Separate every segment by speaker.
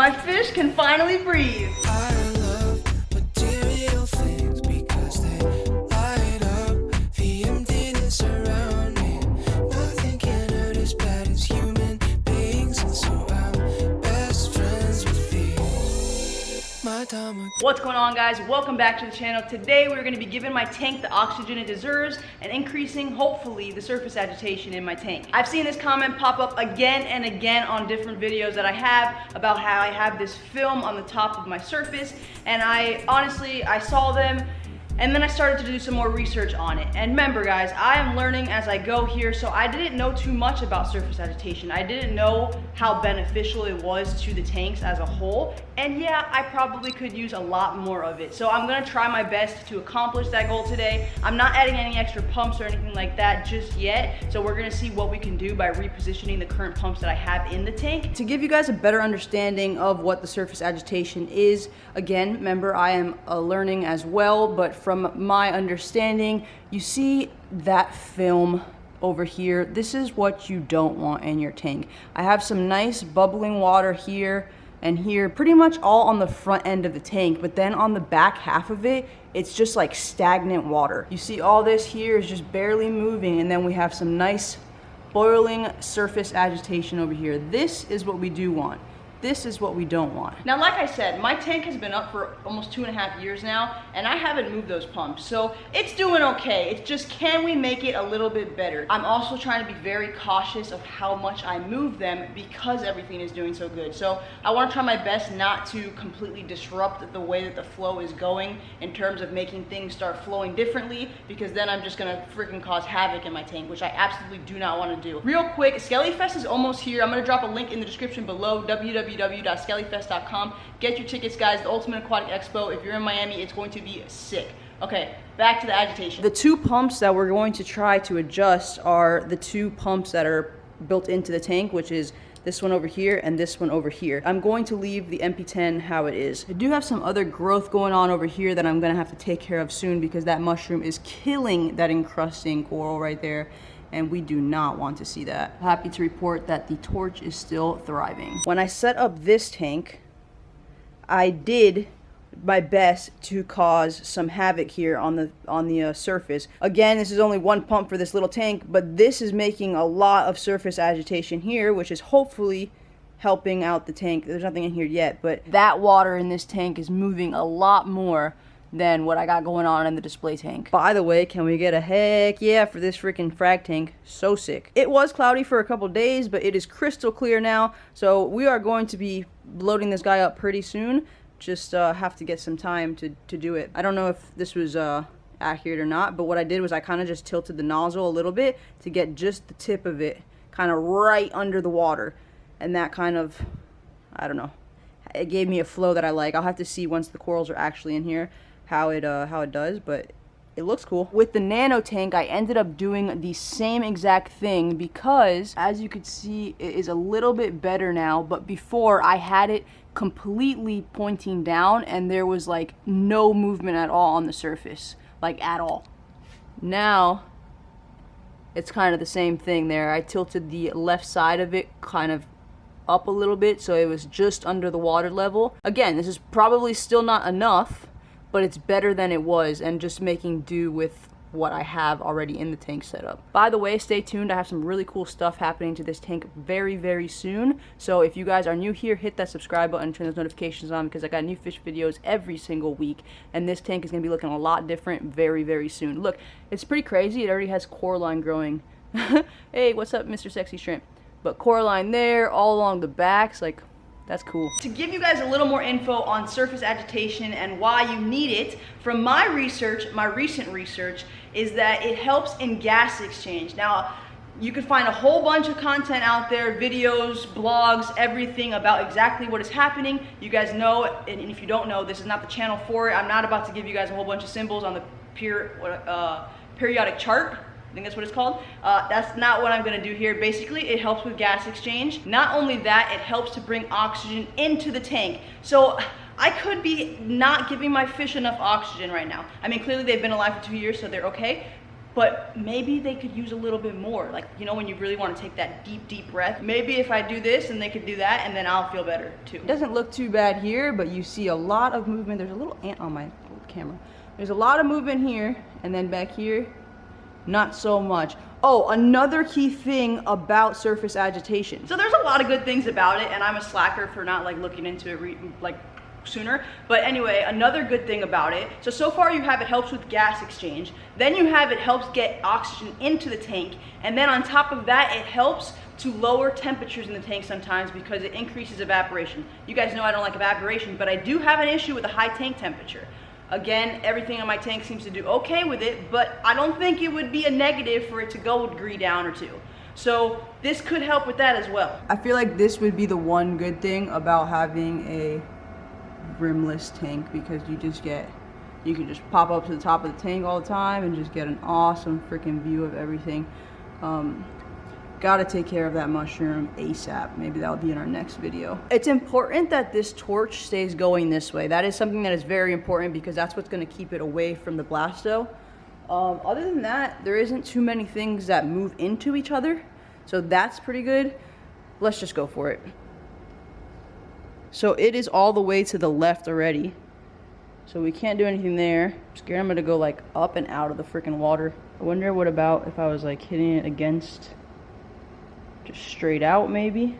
Speaker 1: My fish can finally breathe.
Speaker 2: I love material things because they light up the emptiness around me. Nothing can hurt as bad as human beings, and so I'm best friends with these. My time.
Speaker 1: What's going on, guys? Welcome back to the channel. Today we're going to be giving my tank the oxygen it deserves and increasing, hopefully, the surface agitation in my tank. I've seen this comment pop up again and again on different videos that I have about how I have this film on the top of my surface, and I saw them and then I started to do some more research on it. And remember, guys, I am learning as I go here, so I didn't know too much about surface agitation. I didn't know how beneficial it was to the tanks as a whole. And yeah, I probably could use a lot more of it. So I'm gonna try my best to accomplish that goal today. I'm not adding any extra pumps or anything like that just yet. So we're gonna see what we can do by repositioning the current pumps that I have in the tank. To give you guys a better understanding of what the surface agitation is, again, remember, I am learning as well, but from my understanding, you see that film over here. This is what you don't want in your tank. I have some nice bubbling water here and here, pretty much all on the front end of the tank, but then on the back half of it, it's just like stagnant water. You see all this here is just barely moving, and then we have some nice boiling surface agitation over here. This is what we do want. This is what we don't want. Now, like I said, my tank has been up for almost 2.5 years now, and I haven't moved those pumps, so it's doing okay. It's just, can we make it a little bit better? I'm also trying to be very cautious of how much I move them because everything is doing so good. So I want to try my best not to completely disrupt the way that the flow is going in terms of making things start flowing differently, because then I'm just gonna freaking cause havoc in my tank, which I absolutely do not want to do. Real quick, Skellyfest is almost here. I'm gonna drop a link in the description below, www.skellyfest.com. Get your tickets, guys. The Ultimate Aquatic Expo. If you're in Miami, it's going to be sick. Okay, back to the agitation. The two pumps that we're going to try to adjust are the two pumps that are built into the tank, which is this one over here and this one over here. I'm going to leave the MP10 how it is. I do have some other growth going on over here that I'm gonna have to take care of soon, because that mushroom is killing that encrusting coral right there, and we do not want to see that. Happy to report that the torch is still thriving. When I set up this tank, I did my best to cause some havoc here on the surface. Again, this is only one pump for this little tank, but this is making a lot of surface agitation here, which is hopefully helping out the tank. There's nothing in here yet, but that water in this tank is moving a lot more than what I got going on in the display tank. By the way, can we get a heck yeah for this freaking frag tank? So sick. It was cloudy for a couple days, but it is crystal clear now, so we are going to be loading this guy up pretty soon. Just have to get some time to do it. I don't know if this was accurate or not, but what I did was I kind of just tilted the nozzle a little bit to get just the tip of it kind of right under the water, and that kind of, I don't know, it gave me a flow that I like. I'll have to see once the corals are actually in here how it does, but it looks cool. With the nano tank, I ended up doing the same exact thing, because as you could see, it is a little bit better now, but before I had it completely pointing down and there was like no movement at all on the surface, like at all. Now it's kind of the same thing there. I tilted the left side of it kind of up a little bit, so it was just under the water level. Again, this is probably still not enough, but it's better than it was, and just making do with what I have already in the tank setup. By the way, stay tuned. I have some really cool stuff happening to this tank very, very soon. So if you guys are new here, hit that subscribe button, turn those notifications on, because I got new fish videos every single week, and this tank is gonna be looking a lot different very, very soon. Look, it's pretty crazy. It already has coraline growing. Hey, what's up, Mr. Sexy Shrimp? But coraline there, all along the backs, like, that's cool. To give you guys a little more info on surface agitation and why you need it, from my research, my recent research, is that it helps in gas exchange. Now, you can find a whole bunch of content out there, videos, blogs, everything about exactly what is happening. You guys know, and if you don't know, this is not the channel for it. I'm not about to give you guys a whole bunch of symbols on the periodic chart. I think that's what it's called. That's not what I'm gonna do here. Basically, it helps with gas exchange. Not only that, it helps to bring oxygen into the tank. So I could be not giving my fish enough oxygen right now. I mean, clearly they've been alive for 2 years, so they're okay. but maybe they could use a little bit more. Like, you know, when you really want to take that deep breath, maybe if I do this and they could do that, and then I'll feel better too. It doesn't look too bad here, but you see a lot of movement. There's a little ant on my camera. There's a lot of movement here, and then back here, not so much. Oh, another key thing about surface agitation. So there's a lot of good things about it, and I'm a slacker for not like looking into it sooner. But anyway, another good thing about it, so far you have it helps with gas exchange, then you have it helps get oxygen into the tank, and then on top of that it helps to lower temperatures in the tank sometimes because it increases evaporation. You guys know I don't like evaporation, but I do have an issue with a high tank temperature. Again, everything on my tank seems to do okay with it, but I don't think it would be a negative for it to go a degree down or two. So this could help with that as well. I feel like this would be the one good thing about having a rimless tank, because you can just pop up to the top of the tank all the time and just get an awesome freaking view of everything. Gotta take care of that mushroom ASAP. Maybe that'll be in our next video. It's important that this torch stays going this way. That is something that is very important because that's what's gonna keep it away from the blasto. Other than that, there isn't too many things that move into each other, so that's pretty good. Let's just go for it. So it is all the way to the left already, so we can't do anything there. I'm scared I'm gonna go like up and out of the freaking water. I wonder what about if I was like hitting it against just straight out maybe.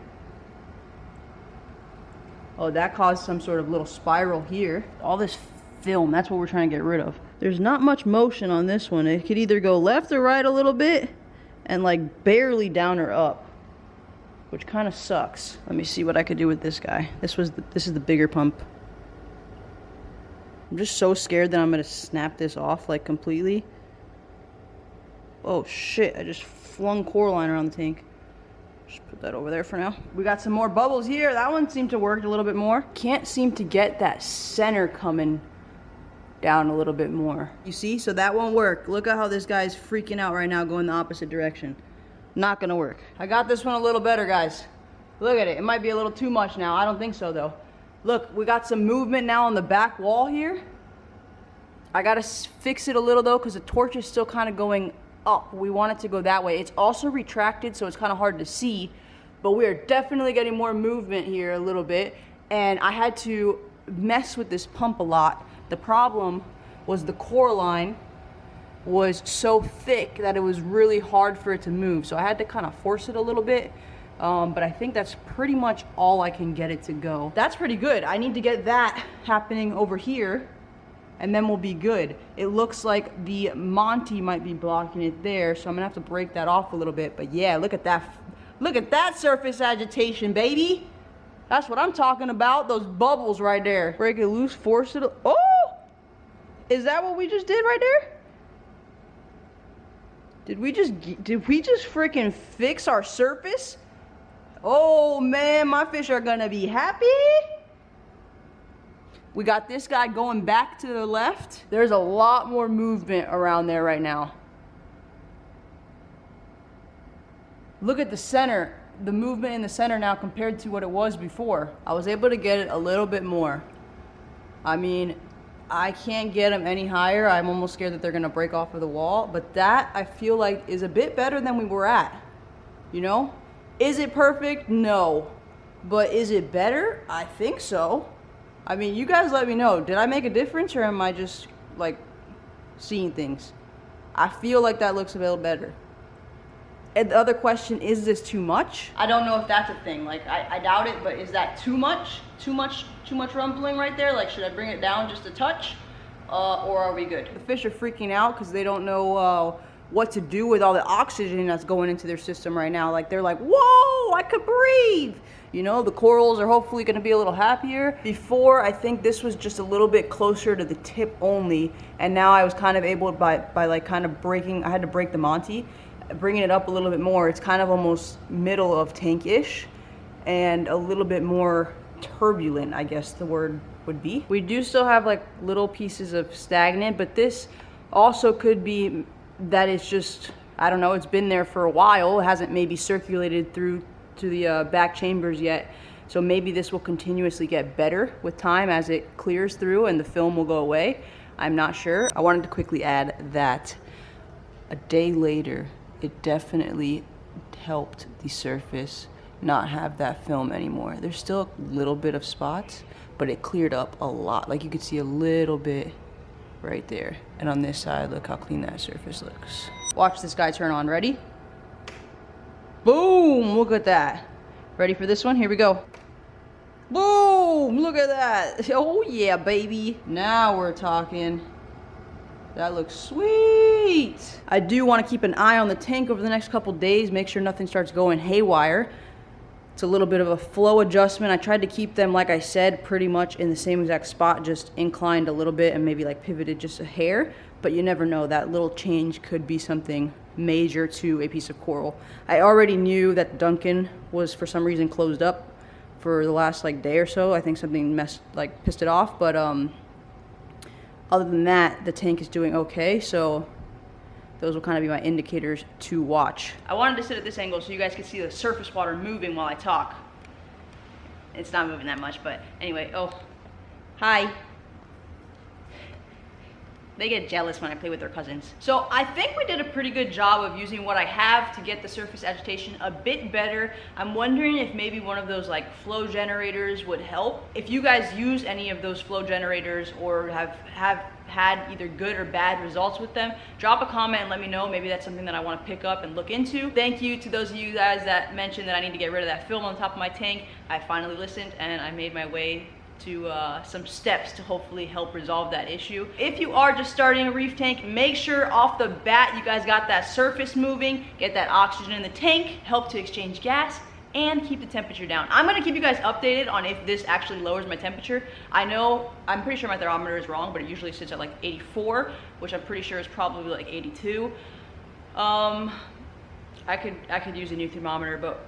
Speaker 1: Oh, that caused some sort of little spiral here. All this film, that's what we're trying to get rid of. There's not much motion on this one. It could either go left or right a little bit and like barely down or up, which kind of sucks. Let me see what I could do with this guy. This is the bigger pump. I'm just so scared that I'm gonna snap this off like completely. Oh shit, I just flung coraline around the tank. Just put that over there for now. We got some more bubbles here. That one seemed to work a little bit more. Can't seem to get that center coming down a little bit more. You see? So that won't work. Look at how this guy's freaking out right now going the opposite direction. Not gonna work. I got this one a little better, guys. Look at it. It might be a little too much now. I don't think so though. Look, we got some movement now on the back wall here. I gotta fix it a little though because the torch is still kind of going up. We want it to go that way. It's also retracted, so it's kind of hard to see, but we are definitely getting more movement here a little bit, and I had to mess with this pump a lot. The problem was the coraline was so thick that it was really hard for it to move, so I had to kind of force it a little bit, but I think that's pretty much all I can get it to go. That's pretty good. I need to get that happening over here, and then we'll be good. It looks like the Monty might be blocking it there, so I'm gonna have to break that off a little bit. But yeah, look at that. Look at that surface agitation, baby. That's what I'm talking about, those bubbles right there. Break it loose, force it. Oh! Is that what we just did right there? Did we just freaking fix our surface? Oh man, my fish are gonna be happy. We got this guy going back to the left. There's a lot more movement around there right now. Look at the center, the movement in the center now compared to what it was before. I was able to get it a little bit more. I mean, I can't get them any higher. I'm almost scared that they're gonna break off of the wall, but that I feel like is a bit better than we were at, you know? Is it perfect? No. But is it better? I think so. I mean, you guys let me know. Did I make a difference, or am I just like seeing things? I feel like that looks a little better. And the other question, is this too much? I don't know if that's a thing. Like, I doubt it, but is that too much? Too much rumbling right there? Like, should I bring it down just a touch? Or are we good? The fish are freaking out because they don't know what to do with all the oxygen that's going into their system right now. Like, they're like, whoa, I could breathe. You know, the corals are hopefully gonna be a little happier. Before, I think this was just a little bit closer to the tip only, and now I was kind of able, by like kind of breaking, I had to break the Monty, bringing it up a little bit more. It's kind of almost middle of tank-ish, and a little bit more turbulent, I guess the word would be. We do still have like little pieces of stagnant, but this also could be that it's just, I don't know, it's been there for a while. It hasn't maybe circulated through to the back chambers yet, so maybe this will continuously get better with time as it clears through and the film will go away. I'm not sure. I wanted to quickly add that a day later, it definitely helped the surface not have that film anymore. There's still a little bit of spots, but it cleared up a lot. Like you could see a little bit right there. And on this side, look how clean that surface looks. Watch this guy turn on. Ready? Boom! Look at that. Ready for this one? Here we go. Boom! Look at that. Oh yeah, baby. Now we're talking. That looks sweet. I do want to keep an eye on the tank over the next couple days, make sure nothing starts going haywire. It's a little bit of a flow adjustment. I tried to keep them, like I said, pretty much in the same exact spot, just inclined a little bit and maybe like pivoted just a hair, but you never know. That little change could be something major to a piece of coral. I already knew that Duncan was for some reason closed up for the last like day or so. I think something pissed it off, but other than that, the tank is doing okay, so those will kind of be my indicators to watch. I wanted to sit at this angle so you guys could see the surface water moving while I talk. It's not moving that much, but anyway, oh, hi. They get jealous when I play with their cousins. So I think we did a pretty good job of using what I have to get the surface agitation a bit better. I'm wondering if maybe one of those like flow generators would help. If you guys use any of those flow generators or have had either good or bad results with them, drop a comment and let me know. Maybe that's something that I want to pick up and look into. Thank you to those of you guys that mentioned that I need to get rid of that film on top of my tank. I finally listened and I made my way to some steps to hopefully help resolve that issue. If you are just starting a reef tank, make sure off the bat you guys got that surface moving, get that oxygen in the tank, help to exchange gas, and keep the temperature down. I'm gonna keep you guys updated on if this actually lowers my temperature. I'm pretty sure my thermometer is wrong, but it usually sits at like 84, which I'm pretty sure is probably like 82. I could use a new thermometer, but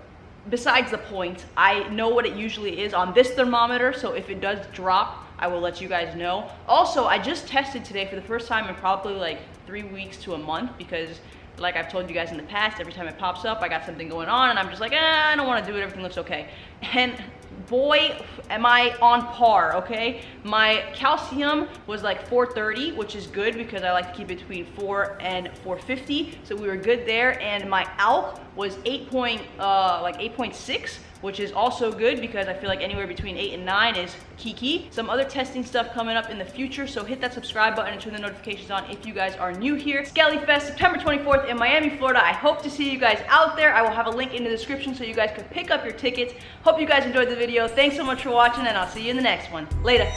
Speaker 1: besides the point, I know what it usually is on this thermometer, so if it does drop, I will let you guys know. Also, I just tested today for the first time in probably like 3 weeks to a month, because like I've told you guys in the past, every time it pops up, I got something going on and I'm just like, I don't want to do it, everything looks okay. And boy, am I on par, okay? My calcium was like 430, which is good because I like to keep it between 4 and 450, so we were good there. And my alk was 8.6, which is also good because I feel like anywhere between 8 and 9 is key. Some other testing stuff coming up in the future, so hit that subscribe button and turn the notifications on if you guys are new here. Skelly Fest, September 24th in Miami, Florida. I hope to see you guys out there. I will have a link in the description so you guys can pick up your tickets. Hope you guys enjoyed the video. Thanks so much for watching, and I'll see you in the next one. Later.